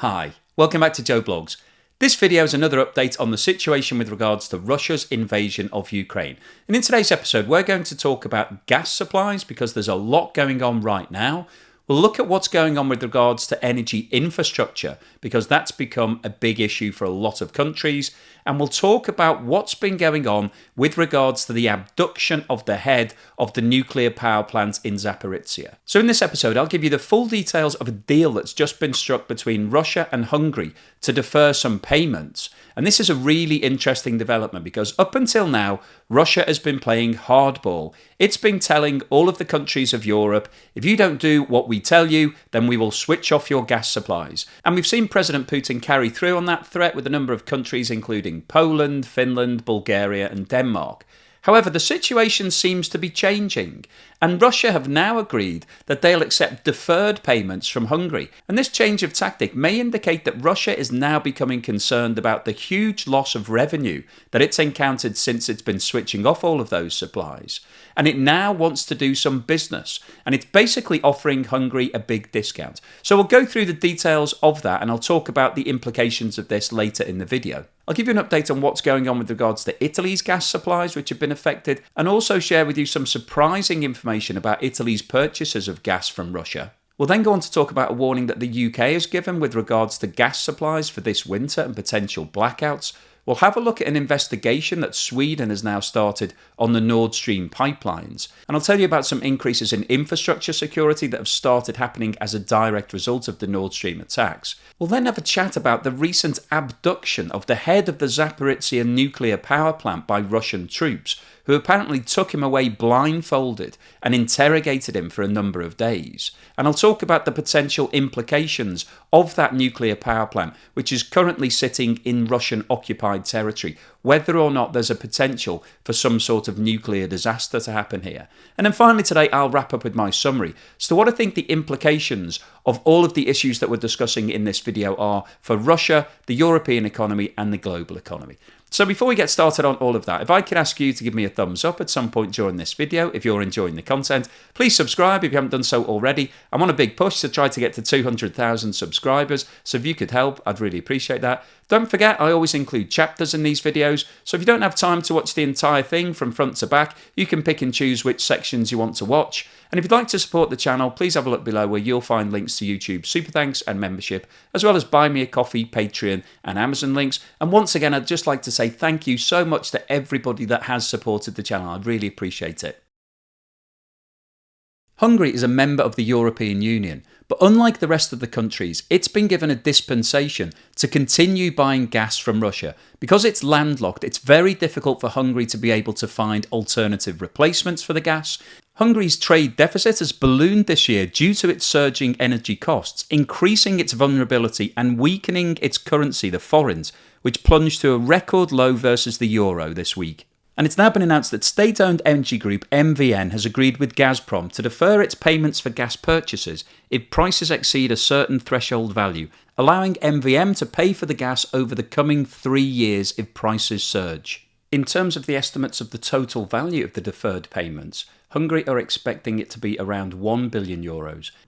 Hi, welcome back to Joe Blogs. This video is another update on the situation with regards to Russia's invasion of Ukraine. And in today's episode, we're going to talk about gas supplies because there's a lot going on right now. We'll look at what's going on with regards to energy infrastructure because that's become a big issue for a lot of countries. And we'll talk about what's been going on with regards to the abduction of the head of the nuclear power plant in ZAPORIZHZHIA. So in this episode, I'll give you the full details of a deal that's just been struck between Russia and Hungary to defer some payments. And this is a really interesting development because up until now, Russia has been playing hardball. It's been telling all of the countries of Europe, if you don't do what we tell you, then we will switch off your gas supplies. And we've seen President Putin carry through on that threat with a number of countries, including Poland, Finland, Bulgaria, and Denmark. However, the situation seems to be changing, and Russia have now agreed that they'll accept deferred payments from Hungary. And this change of tactic may indicate that Russia is now becoming concerned about the huge loss of revenue that it's encountered since it's been switching off all of those supplies. And it now wants to do some business, and it's basically offering Hungary a big discount. So we'll go through the details of that, and I'll talk about the implications of this later in the video. I'll give you an update on what's going on with regards to Italy's gas supplies, which have been affected, and also share with you some surprising information about Italy's purchases of gas from Russia. We'll then go on to talk about a warning that the UK has given with regards to gas supplies for this winter and potential blackouts. We'll have a look at an investigation that Sweden has now started on the Nord Stream pipelines. And I'll tell you about some increases in infrastructure security that have started happening as a direct result of the Nord Stream attacks. We'll then have a chat about the recent abduction of the head of the Zaporizhzhia nuclear power plant by Russian troops, who apparently took him away blindfolded and interrogated him for a number of days. And I'll talk about the potential implications of that nuclear power plant, which is currently sitting in Russian-occupied territory, whether or not there's a potential for some sort of nuclear disaster to happen here. And then finally today, I'll wrap up with my summary as to what I think the implications of all of the issues that we're discussing in this video are for Russia, the European economy, and the global economy. So before we get started on all of that, if I could ask you to give me a thumbs up at some point during this video if you're enjoying the content, please subscribe if you haven't done so already. I'm on a big push to try to get to 200,000 subscribers, so if you could help, I'd really appreciate that. Don't forget, I always include chapters in these videos, so if you don't have time to watch the entire thing from front to back, you can pick and choose which sections you want to watch. And if you'd like to support the channel, please have a look below where you'll find links to YouTube Super Thanks and membership, as well as Buy Me a Coffee, Patreon and Amazon links. And once again, I'd just like to say thank you so much to everybody that has supported the channel. I'd really appreciate it. Hungary is a member of the European Union, but unlike the rest of the countries, it's been given a dispensation to continue buying gas from Russia. Because it's landlocked, it's very difficult for Hungary to be able to find alternative replacements for the gas. Hungary's trade deficit has ballooned this year due to its surging energy costs, increasing its vulnerability and weakening its currency, the forint, which plunged to a record low versus the euro this week. And it's now been announced that state-owned energy group MVN has agreed with Gazprom to defer its payments for gas purchases if prices exceed a certain threshold value, allowing MVM to pay for the gas over the coming 3 years if prices surge. In terms of the estimates of the total value of the deferred payments, Hungary are expecting it to be around €1 billion.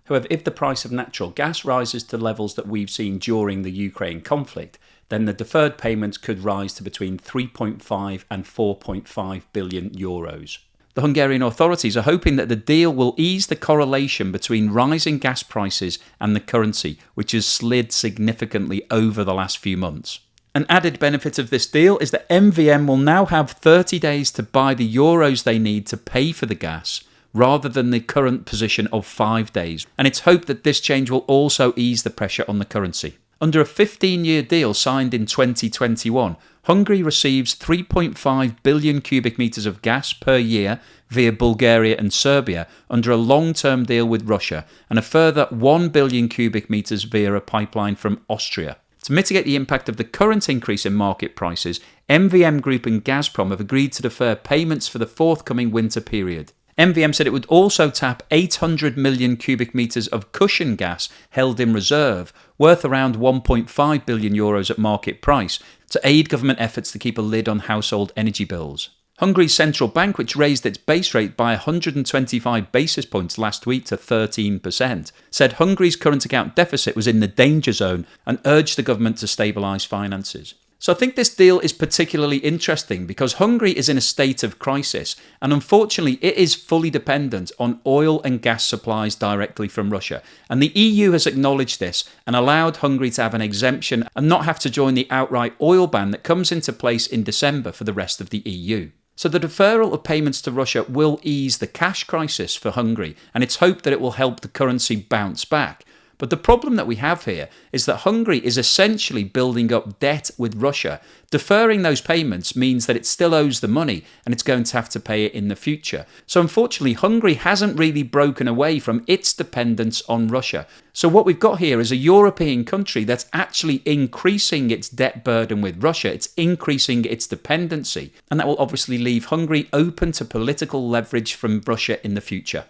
However, if the price of natural gas rises to levels that we've seen during the Ukraine conflict, then the deferred payments could rise to between 3.5 and 4.5 billion euros. The Hungarian authorities are hoping that the deal will ease the correlation between rising gas prices and the currency, which has slid significantly over the last few months. An added benefit of this deal is that MVM will now have 30 days to buy the euros they need to pay for the gas, rather than the current position of 5 days. And it's hoped that this change will also ease the pressure on the currency. Under a 15-year deal signed in 2021, Hungary receives 3.5 billion cubic metres of gas per year via Bulgaria and Serbia under a long-term deal with Russia, and a further 1 billion cubic metres via a pipeline from Austria. To mitigate the impact of the current increase in market prices, MVM Group and Gazprom have agreed to defer payments for the forthcoming winter period. MVM said it would also tap 800 million cubic metres of cushion gas held in reserve, worth around 1.5 billion euros at market price, to aid government efforts to keep a lid on household energy bills. Hungary's central bank, which raised its base rate by 125 basis points last week to 13%, said Hungary's current account deficit was in the danger zone and urged the government to stabilise finances. So I think this deal is particularly interesting because Hungary is in a state of crisis, and unfortunately it is fully dependent on oil and gas supplies directly from Russia. And the EU has acknowledged this and allowed Hungary to have an exemption and not have to join the outright oil ban that comes into place in December for the rest of the EU. So the deferral of payments to Russia will ease the cash crisis for Hungary, and it's hoped that it will help the currency bounce back. But the problem that we have here is that Hungary is essentially building up debt with Russia. Deferring those payments means that it still owes the money and it's going to have to pay it in the future. So unfortunately, Hungary hasn't really broken away from its dependence on Russia. So what we've got here is a European country that's actually increasing its debt burden with Russia. It's increasing its dependency. And that will obviously leave Hungary open to political leverage from Russia in the future.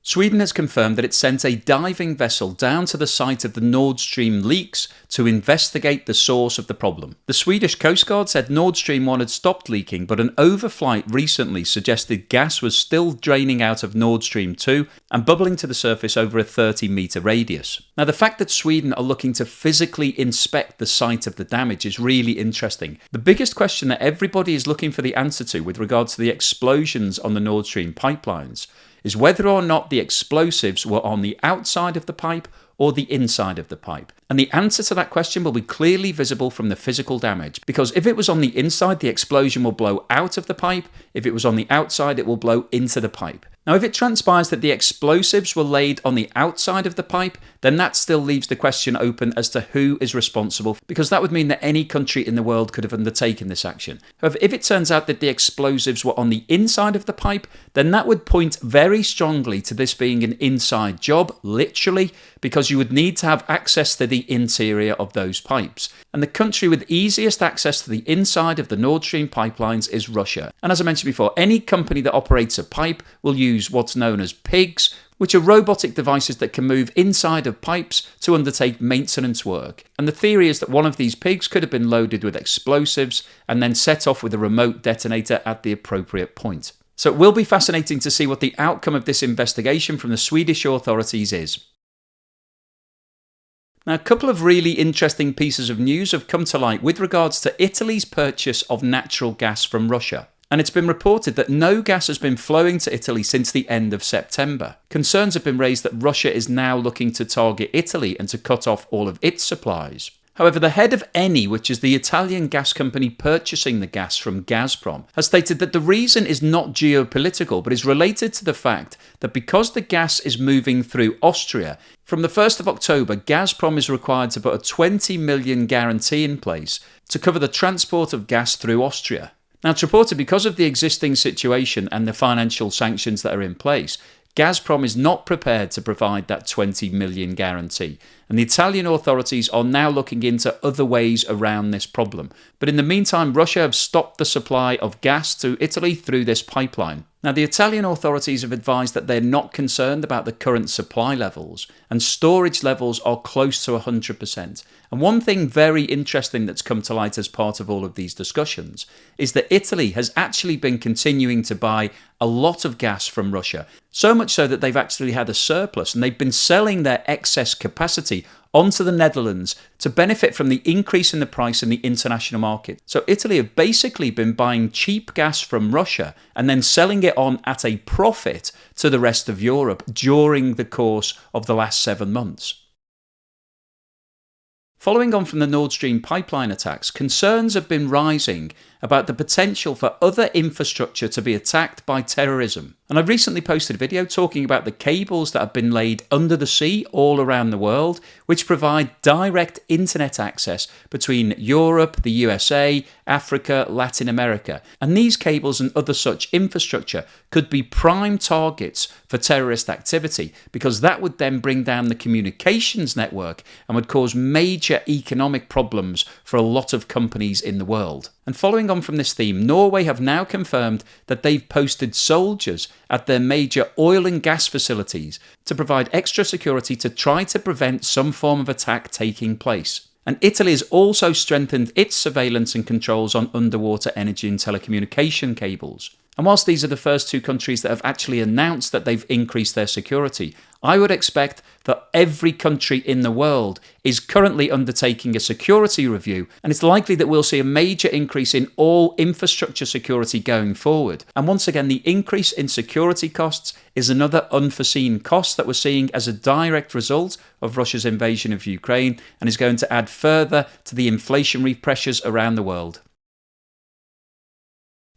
Sweden has confirmed that it sent a diving vessel down to the site of the Nord Stream leaks to investigate the source of the problem. The Swedish Coast Guard said Nord Stream 1 had stopped leaking, but an overflight recently suggested gas was still draining out of Nord Stream 2 and bubbling to the surface over a 30-metre radius. Now, the fact that Sweden are looking to physically inspect the site of the damage is really interesting. The biggest question that everybody is looking for the answer to with regard to the explosions on the Nord Stream pipelines is whether or not the explosives were on the outside of the pipe or the inside of the pipe. And the answer to that question will be clearly visible from the physical damage, because if it was on the inside, the explosion will blow out of the pipe. If it was on the outside, it will blow into the pipe. Now, if it transpires that the explosives were laid on the outside of the pipe, then that still leaves the question open as to who is responsible, because that would mean that any country in the world could have undertaken this action. However, if it turns out that the explosives were on the inside of the pipe, then that would point very strongly to this being an inside job, literally, because you would need to have access to the interior of those pipes. And the country with easiest access to the inside of the Nord Stream pipelines is Russia. And as I mentioned before, any company that operates a pipe will use what's known as pigs, which are robotic devices that can move inside of pipes to undertake maintenance work. And the theory is that one of these pigs could have been loaded with explosives and then set off with a remote detonator at the appropriate point. So it will be fascinating to see what the outcome of this investigation from the Swedish authorities is. Now, a couple of really interesting pieces of news have come to light with regards to Italy's purchase of natural gas from Russia. And it's been reported that no gas has been flowing to Italy since the end of September. Concerns have been raised that Russia is now looking to target Italy and to cut off all of its supplies. However, the head of Eni, which is the Italian gas company purchasing the gas from Gazprom, has stated that the reason is not geopolitical, but is related to the fact that because the gas is moving through Austria, from the 1st of October, Gazprom is required to put a 20 million guarantee in place to cover the transport of gas through Austria. Now, it's reported because of the existing situation and the financial sanctions that are in place, Gazprom is not prepared to provide that 20 million guarantee. And the Italian authorities are now looking into other ways around this problem. But in the meantime, Russia have stopped the supply of gas to Italy through this pipeline. Now, the Italian authorities have advised that they're not concerned about the current supply levels, and storage levels are close to 100%. And one thing very interesting that's come to light as part of all of these discussions is that Italy has actually been continuing to buy a lot of gas from Russia, so much so that they've actually had a surplus, and they've been selling their excess capacity onto the Netherlands to benefit from the increase in the price in the international market. So Italy have basically been buying cheap gas from Russia and then selling it on at a profit to the rest of Europe during the course of the last 7 months. Following on from the Nord Stream pipeline attacks, concerns have been rising about the potential for other infrastructure to be attacked by terrorism. And I recently posted a video talking about the cables that have been laid under the sea all around the world, which provide direct internet access between Europe, the USA, Africa, Latin America. And these cables and other such infrastructure could be prime targets for terrorist activity, because that would then bring down the communications network and would cause major economic problems for a lot of companies in the world. And following on from this theme, Norway have now confirmed that they've posted soldiers at their major oil and gas facilities to provide extra security to try to prevent some form of attack taking place. And Italy has also strengthened its surveillance and controls on underwater energy and telecommunication cables. And whilst these are the first two countries that have actually announced that they've increased their security, I would expect that every country in the world is currently undertaking a security review, and it's likely that we'll see a major increase in all infrastructure security going forward. And once again, the increase in security costs is another unforeseen cost that we're seeing as a direct result of Russia's invasion of Ukraine, and is going to add further to the inflationary pressures around the world.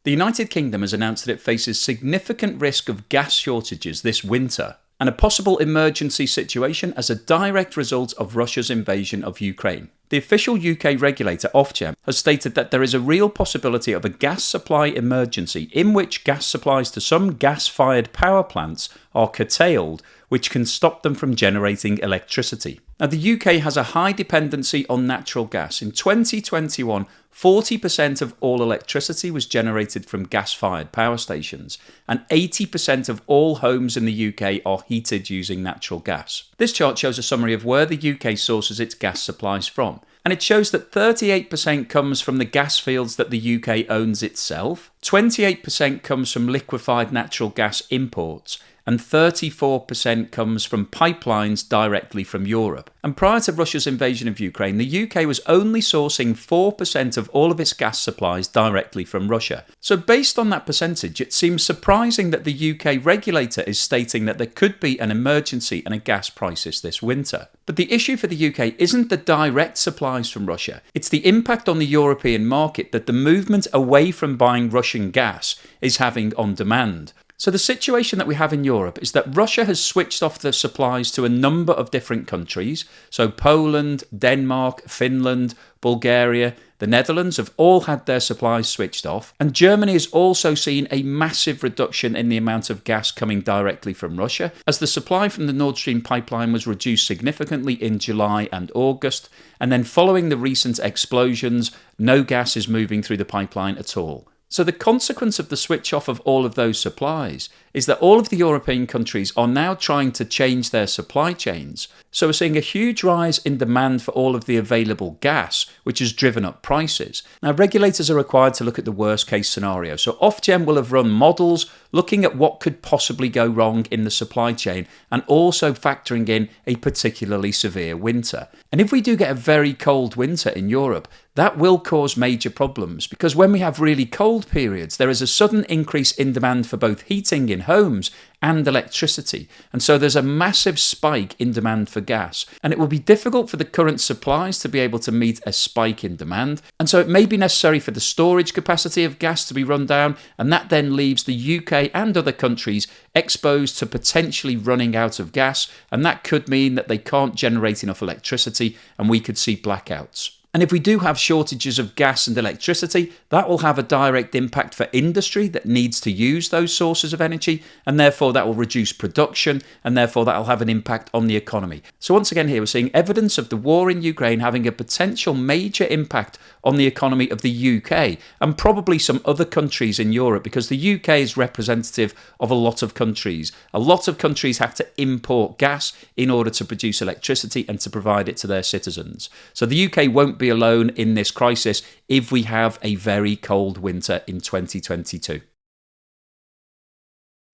The United Kingdom has announced that it faces significant risk of gas shortages this winter, and a possible emergency situation as a direct result of Russia's invasion of Ukraine. The official UK regulator Ofgem has stated that there is a real possibility of a gas supply emergency in which gas supplies to some gas-fired power plants are curtailed, which can stop them from generating electricity. Now, the UK has a high dependency on natural gas. In 2021, 40% of all electricity was generated from gas-fired power stations, and 80% of all homes in the UK are heated using natural gas. This chart shows a summary of where the UK sources its gas supplies from, and it shows that 38% comes from the gas fields that the UK owns itself, 28% comes from liquefied natural gas imports, and 34% comes from pipelines directly from Europe. And prior to Russia's invasion of Ukraine, the UK was only sourcing 4% of all of its gas supplies directly from Russia. So based on that percentage, it seems surprising that the UK regulator is stating that there could be an emergency and a gas crisis this winter. But the issue for the UK isn't the direct supplies from Russia, it's the impact on the European market that the movement away from buying Russian gas is having on demand. So the situation that we have in Europe is that Russia has switched off the supplies to a number of different countries. So Poland, Denmark, Finland, Bulgaria, the Netherlands have all had their supplies switched off. And Germany has also seen a massive reduction in the amount of gas coming directly from Russia, as the supply from the Nord Stream pipeline was reduced significantly in July and August. And then following the recent explosions, no gas is moving through the pipeline at all. So the consequence of the switch off of all of those supplies is that all of the European countries are now trying to change their supply chains. So we're seeing a huge rise in demand for all of the available gas, which has driven up prices. Now, regulators are required to look at the worst case scenario. So Ofgem will have run models looking at what could possibly go wrong in the supply chain, and also factoring in a particularly severe winter. And if we do get a very cold winter in Europe, that will cause major problems, because when we have really cold periods, there is a sudden increase in demand for both heating in homes and electricity. And so there's a massive spike in demand for gas. And it will be difficult for the current supplies to be able to meet a spike in demand. And so it may be necessary for the storage capacity of gas to be run down. And that then leaves the UK and other countries exposed to potentially running out of gas. And that could mean that they can't generate enough electricity, and we could see blackouts. And if we do have shortages of gas and electricity, that will have a direct impact for industry that needs to use those sources of energy, and therefore that will reduce production, and therefore that will have an impact on the economy. So once again here we're seeing evidence of the war in Ukraine having a potential major impact on the economy of the UK, and probably some other countries in Europe, because the UK is representative of a lot of countries. A lot of countries have to import gas in order to produce electricity and to provide it to their citizens. So the UK won't be alone in this crisis if we have a very cold winter in 2022.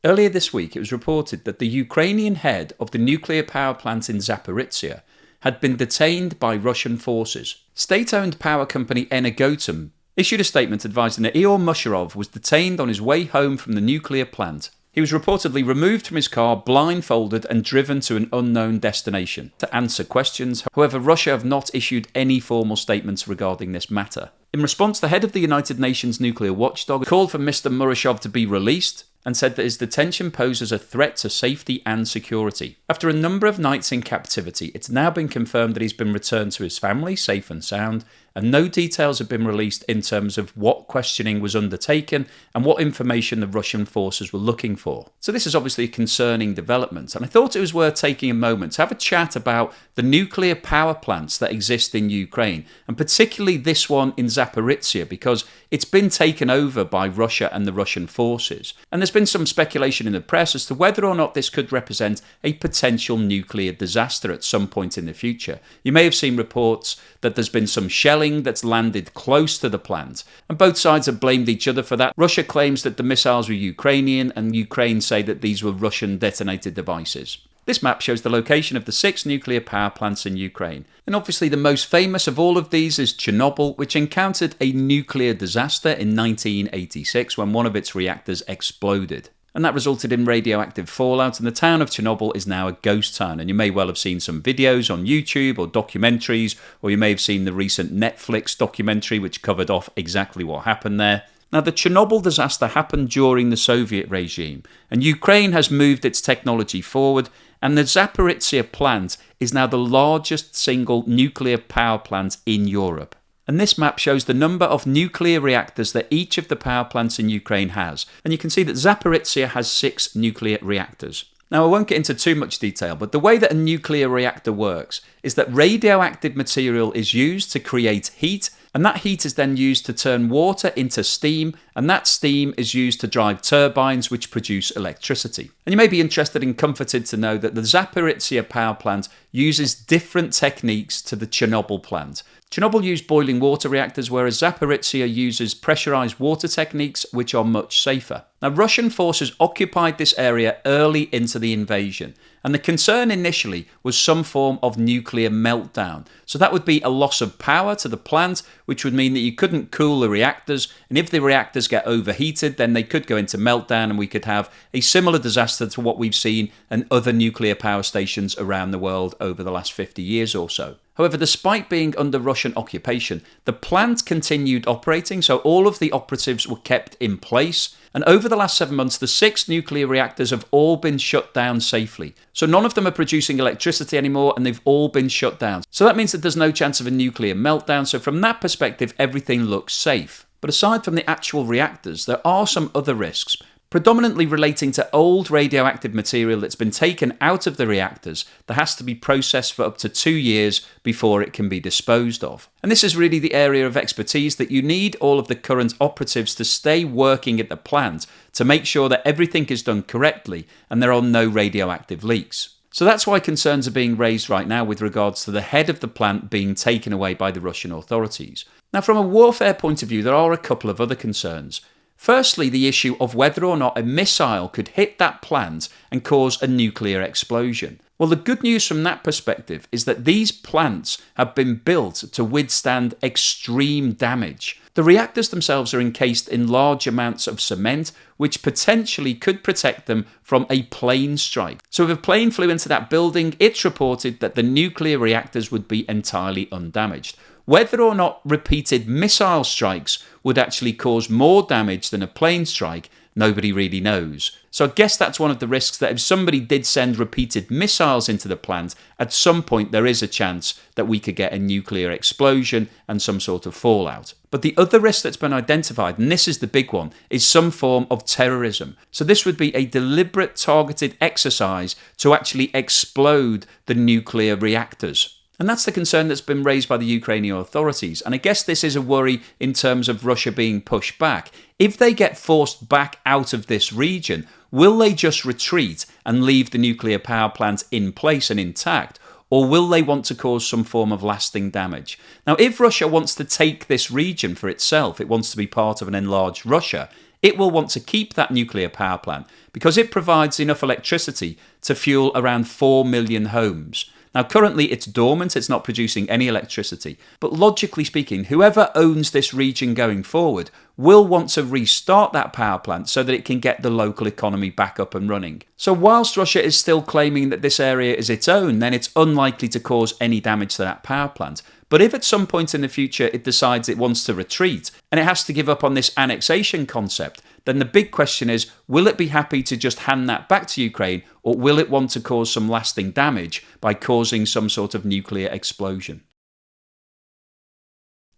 Earlier this week, it was reported that the Ukrainian head of the nuclear power plant in Zaporizhzhia had been detained by Russian forces. State-owned power company Energoatom issued a statement advising that Ihor Musharov was detained on his way home from the nuclear plant. He was reportedly removed from his car, blindfolded, and driven to an unknown destination to answer questions. However, Russia have not issued any formal statements regarding this matter. In response, the head of the United Nations nuclear watchdog called for Mr. Murashov to be released and said that his detention poses a threat to safety and security. After a number of nights in captivity, it's now been confirmed that he's been returned to his family safe and sound, and no details have been released in terms of what questioning was undertaken and what information the Russian forces were looking for. So this is obviously a concerning development, and I thought it was worth taking a moment to have a chat about the nuclear power plants that exist in Ukraine, and particularly this one in Zaporizhzhia, because it's been taken over by Russia and the Russian forces. And there's been some speculation in the press as to whether or not this could represent a potential nuclear disaster at some point in the future. You may have seen reports that there's been some shelling that's landed close to the plant, and both sides have blamed each other for that. Russia claims that the missiles were Ukrainian, and Ukraine say that these were Russian detonated devices. This map shows the location of the 6 nuclear power plants in Ukraine. And obviously the most famous of all of these is Chernobyl, which encountered a nuclear disaster in 1986 when one of its reactors exploded. And that resulted in radioactive fallout, and the town of Chernobyl is now a ghost town. And you may well have seen some videos on YouTube or documentaries, or you may have seen the recent Netflix documentary which covered off exactly what happened there. Now, the Chernobyl disaster happened during the Soviet regime, and Ukraine has moved its technology forward, and the Zaporizhzhia plant is now the largest single nuclear power plant in Europe. And this map shows the number of nuclear reactors that each of the power plants in Ukraine has. And you can see that Zaporizhzhia has 6 nuclear reactors. Now, I won't get into too much detail, but the way that a nuclear reactor works is that radioactive material is used to create heat, and that heat is then used to turn water into steam, and that steam is used to drive turbines which produce electricity. And you may be interested and comforted to know that the Zaporizhzhia power plant uses different techniques to the Chernobyl plant. Chernobyl used boiling water reactors, whereas Zaporizhzhia uses pressurized water techniques, which are much safer. Now, Russian forces occupied this area early into the invasion, and the concern initially was some form of nuclear meltdown. So that would be a loss of power to the plant, which would mean that you couldn't cool the reactors, and if the reactors get overheated, then they could go into meltdown, and we could have a similar disaster to what we've seen in other nuclear power stations around the world over the last 50 years or so. However, despite being under Russian occupation, the plant continued operating, so all of the operatives were kept in place. And over the last 7 months, the 6 nuclear reactors have all been shut down safely. So none of them are producing electricity anymore, and they've all been shut down. So that means that there's no chance of a nuclear meltdown. So from that perspective, everything looks safe. But aside from the actual reactors, there are some other risks, predominantly relating to old radioactive material that's been taken out of the reactors that has to be processed for up to 2 years before it can be disposed of. And this is really the area of expertise that you need all of the current operatives to stay working at the plant to make sure that everything is done correctly and there are no radioactive leaks. So that's why concerns are being raised right now with regards to the head of the plant being taken away by the Russian authorities. Now, from a warfare point of view, there are a couple of other concerns. Firstly, the issue of whether or not a missile could hit that plant and cause a nuclear explosion. Well, the good news from that perspective is that these plants have been built to withstand extreme damage. The reactors themselves are encased in large amounts of cement, which potentially could protect them from a plane strike. So if a plane flew into that building, it's reported that the nuclear reactors would be entirely undamaged. Whether or not repeated missile strikes would actually cause more damage than a plane strike, nobody really knows. So I guess that's one of the risks, that if somebody did send repeated missiles into the plant, at some point there is a chance that we could get a nuclear explosion and some sort of fallout. But the other risk that's been identified, and this is the big one, is some form of terrorism. So this would be a deliberate targeted exercise to actually explode the nuclear reactors. And that's the concern that's been raised by the Ukrainian authorities. And I guess this is a worry in terms of Russia being pushed back. If they get forced back out of this region, will they just retreat and leave the nuclear power plant in place and intact? Or will they want to cause some form of lasting damage? Now, if Russia wants to take this region for itself, it wants to be part of an enlarged Russia, it will want to keep that nuclear power plant because it provides enough electricity to fuel around 4 million homes. Now, currently it's dormant, it's not producing any electricity. But logically speaking, whoever owns this region going forward will want to restart that power plant so that it can get the local economy back up and running. So whilst Russia is still claiming that this area is its own, then it's unlikely to cause any damage to that power plant. But if at some point in the future it decides it wants to retreat and it has to give up on this annexation concept, then the big question is, will it be happy to just hand that back to Ukraine, or will it want to cause some lasting damage by causing some sort of nuclear explosion?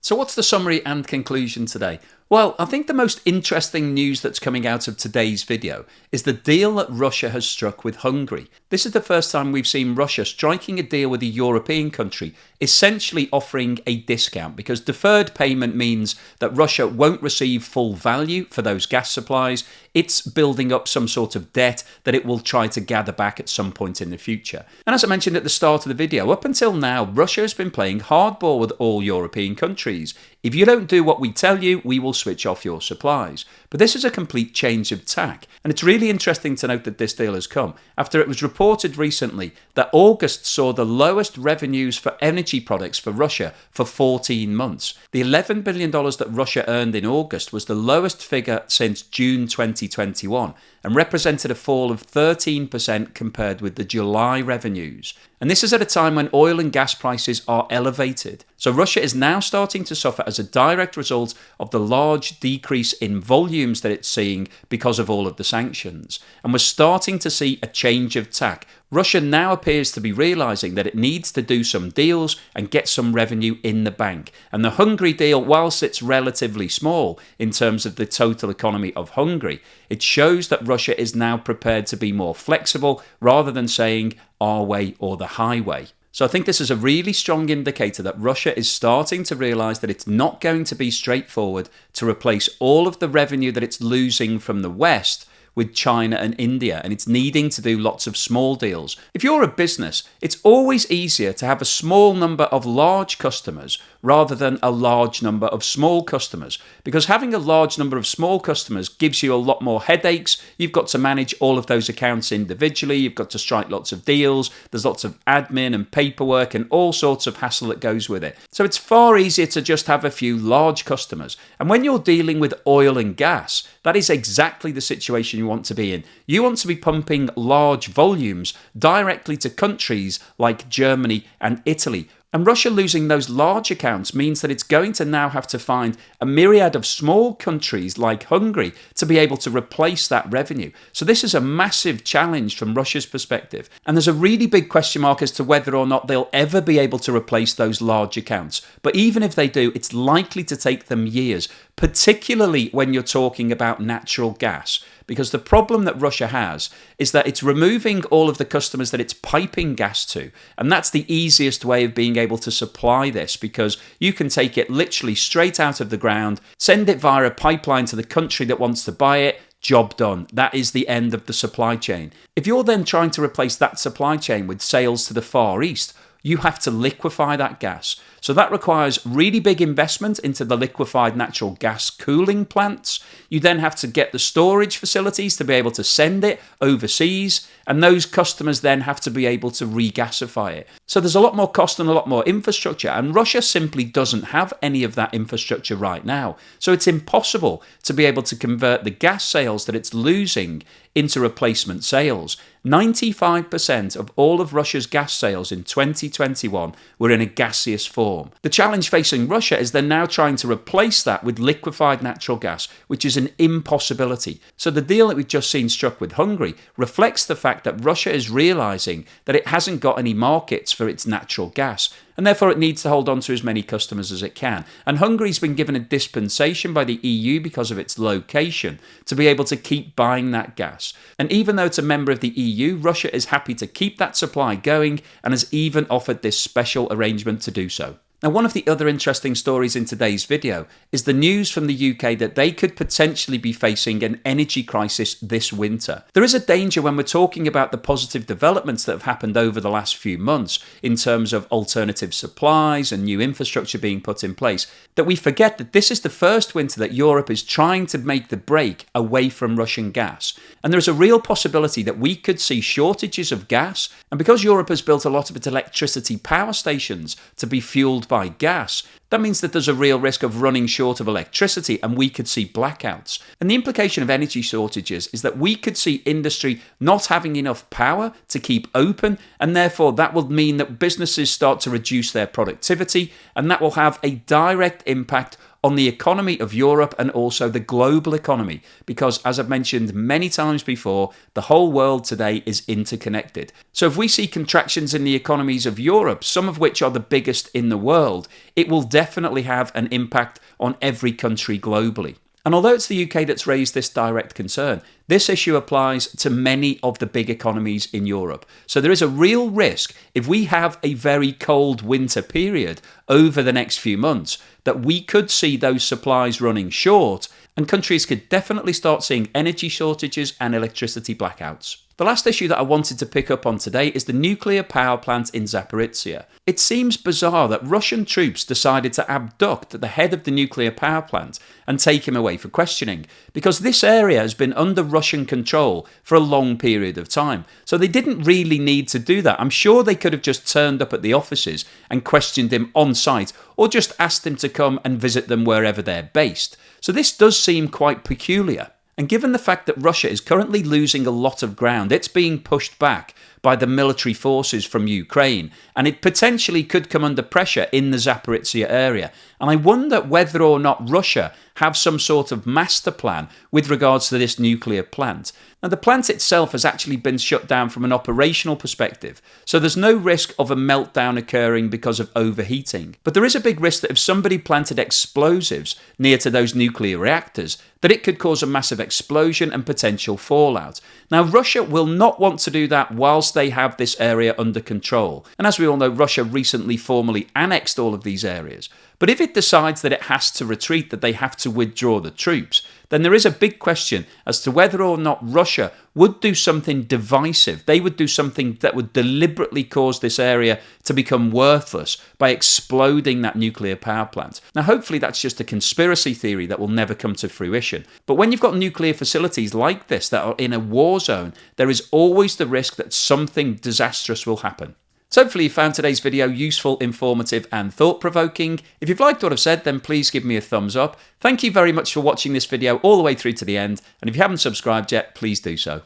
So what's the summary and conclusion today? Well, I think the most interesting news that's coming out of today's video is the deal that Russia has struck with Hungary. This is the first time we've seen Russia striking a deal with a European country, essentially offering a discount, because deferred payment means that Russia won't receive full value for those gas supplies. It's building up some sort of debt that it will try to gather back at some point in the future. And as I mentioned at the start of the video, up until now, Russia has been playing hardball with all European countries. If you don't do what we tell you, we will switch off your supplies. But this is a complete change of tack. And it's really interesting to note that this deal has come after it was reported recently that August saw the lowest revenues for energy products for Russia for 14 months. The $11 billion that Russia earned in August was the lowest figure since June 2021 and represented a fall of 13% compared with the July revenues. And this is at a time when oil and gas prices are elevated. So Russia is now starting to suffer as a direct result of the large decrease in volumes that it's seeing because of all of the sanctions. And we're starting to see a change of tack. Russia now appears to be realising that it needs to do some deals and get some revenue in the bank. And the Hungary deal, whilst it's relatively small in terms of the total economy of Hungary, it shows that Russia is now prepared to be more flexible rather than saying our way or the highway. So I think this is a really strong indicator that Russia is starting to realise that it's not going to be straightforward to replace all of the revenue that it's losing from the West with China and India, and it's needing to do lots of small deals. If you're a business, it's always easier to have a small number of large customers rather than a large number of small customers, because having a large number of small customers gives you a lot more headaches. You've got to manage all of those accounts individually, you've got to strike lots of deals, there's lots of admin and paperwork and all sorts of hassle that goes with it. So it's far easier to just have a few large customers. And when you're dealing with oil and gas, that is exactly the situation you want to be in. You want to be pumping large volumes directly to countries like Germany and Italy. And Russia losing those large accounts means that it's going to now have to find a myriad of small countries like Hungary to be able to replace that revenue. So this is a massive challenge from Russia's perspective. And there's a really big question mark as to whether or not they'll ever be able to replace those large accounts. But even if they do, it's likely to take them years, particularly when you're talking about natural gas. Because the problem that Russia has is that it's removing all of the customers that it's piping gas to. And that's the easiest way of being able to supply this, because you can take it literally straight out of the ground, send it via a pipeline to the country that wants to buy it, job done. That is the end of the supply chain. If you're then trying to replace that supply chain with sales to the Far East, you have to liquefy that gas. So that requires really big investment into the liquefied natural gas cooling plants. You then have to get the storage facilities to be able to send it overseas, and those customers then have to be able to regasify it. So there's a lot more cost and a lot more infrastructure, and Russia simply doesn't have any of that infrastructure right now. So it's impossible to be able to convert the gas sales that it's losing into replacement sales. 95% of all of Russia's gas sales in 2021 were in a gaseous form. The challenge facing Russia is they're now trying to replace that with liquefied natural gas, which is an impossibility. So the deal that we've just seen struck with Hungary reflects the fact that Russia is realising that it hasn't got any markets for its natural gas, and therefore it needs to hold on to as many customers as it can. And Hungary's been given a dispensation by the EU because of its location to be able to keep buying that gas. And even though it's a member of the EU, Russia is happy to keep that supply going and has even offered this special arrangement to do so. Now, one of the other interesting stories in today's video is the news from the UK that they could potentially be facing an energy crisis this winter. There is a danger when we're talking about the positive developments that have happened over the last few months in terms of alternative supplies and new infrastructure being put in place, that we forget that this is the first winter that Europe is trying to make the break away from Russian gas. And there's a real possibility that we could see shortages of gas. And because Europe has built a lot of its electricity power stations to be fueled by gas, that means that there's a real risk of running short of electricity, and we could see blackouts. And the implication of energy shortages is that we could see industry not having enough power to keep open, and therefore that will mean that businesses start to reduce their productivity, and that will have a direct impact on the economy of Europe and also the global economy, because as I've mentioned many times before, the whole world today is interconnected. So if we see contractions in the economies of Europe, some of which are the biggest in the world, it will definitely have an impact on every country globally. And although it's the UK that's raised this direct concern, this issue applies to many of the big economies in Europe. So there is a real risk, if we have a very cold winter period over the next few months, that we could see those supplies running short, and countries could definitely start seeing energy shortages and electricity blackouts. The last issue that I wanted to pick up on today is the nuclear power plant in Zaporizhzhia. It seems bizarre that Russian troops decided to abduct the head of the nuclear power plant and take him away for questioning, because this area has been under Russian control for a long period of time. So they didn't really need to do that. I'm sure they could have just turned up at the offices and questioned him on site, or just asked him to come and visit them wherever they're based. So this does seem quite peculiar. And given the fact that Russia is currently losing a lot of ground, it's being pushed back by the military forces from Ukraine, and it potentially could come under pressure in the Zaporizhzhia area. And I wonder whether or not Russia have some sort of master plan with regards to this nuclear plant. Now, the plant itself has actually been shut down from an operational perspective, so there's no risk of a meltdown occurring because of overheating. But there is a big risk that if somebody planted explosives near to those nuclear reactors, that it could cause a massive explosion and potential fallout. Now, Russia will not want to do that whilst they have this area under control. And as we all know, Russia recently formally annexed all of these areas. But if it decides that it has to retreat, that they have to withdraw the troops, then there is a big question as to whether or not Russia would do something divisive. They would do something that would deliberately cause this area to become worthless by exploding that nuclear power plant. Now, hopefully that's just a conspiracy theory that will never come to fruition. But when you've got nuclear facilities like this that are in a war zone, there is always the risk that something disastrous will happen. So hopefully you found today's video useful, informative and thought-provoking. If you've liked what I've said, then please give me a thumbs up. Thank you very much for watching this video all the way through to the end, and if you haven't subscribed yet, please do so.